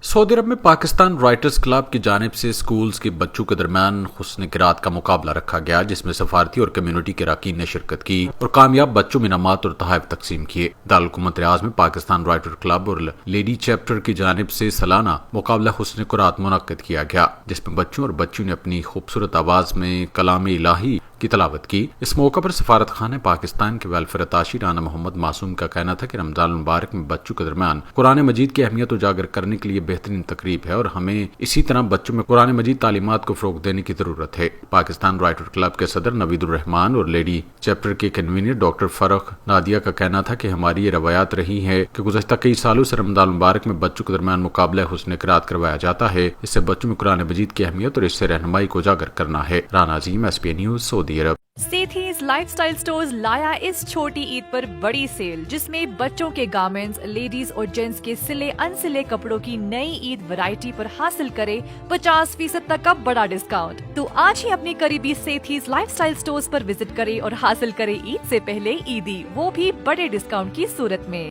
سعودی عرب میں Pakistan writers club کی جانب سے سکولز کے بچوں کے درمیان حسن قرات کا مقابلہ رکھا گیا، جس میں سفارتی اور کمیونٹی کے اراکین نے شرکت کی اور کامیاب بچوں میں انعامات اور تحائف تقسیم کیے۔ دارالحکومت ریاض میں پاکستان رائٹر کلب اور لیڈی چیپٹر کی جانب سے سالانہ مقابلہ حسن قرات منعقد کیا گیا، جس میں بچوں اور بچیوں نے اپنی خوبصورت آواز میں کلام الہی کی تلاوت کی۔ اس موقع پر سفارت خانہ پاکستان کے ویلفیئر اتاشی رانا محمد معصوم کا کہنا تھا کہ رمضان المبارک میں بچوں کے درمیان قرآن مجید کی اہمیت اجاگر کرنے کے لیے بہترین تقریب ہے اور ہمیں اسی طرح بچوں میں قرآن مجید تعلیمات کو فروغ دینے کی ضرورت ہے۔ پاکستان رائٹر کلب کے صدر نوید الرحمان اور لیڈی چیپٹر کے کنوینر ڈاکٹر فرخ نادیہ کا کہنا تھا کہ ہماری یہ روایات رہی ہے کہ گزشتہ کئی سالوں سے رمضان المبارک میں بچوں کے درمیان مقابلہ حسن قرات کروایا جاتا ہے۔ اس سے بچوں میں قرآن مجید کی اہمیت اور اس سے رہنمائی کو اجاگر کرنا ہے۔ رانا عظیم، SPA نیوز، سعودی عرب۔ سیتھیز لائف سٹائل سٹورز لایا اس چھوٹی عید پر بڑی سیل، جس میں بچوں کے گارمنٹس، لیڈیز اور جینٹس کے سلے انسلے کپڑوں کی نئی عید ویرائٹی پر حاصل کرے 50% تک کا بڑا ڈسکاؤنٹ۔ تو آج ہی اپنی قریبی سیتھیز لائف سٹائل سٹورز پر وزٹ کرے اور حاصل کرے عید سے پہلے عیدی، وہ بھی بڑے ڈسکاؤنٹ کی صورت میں۔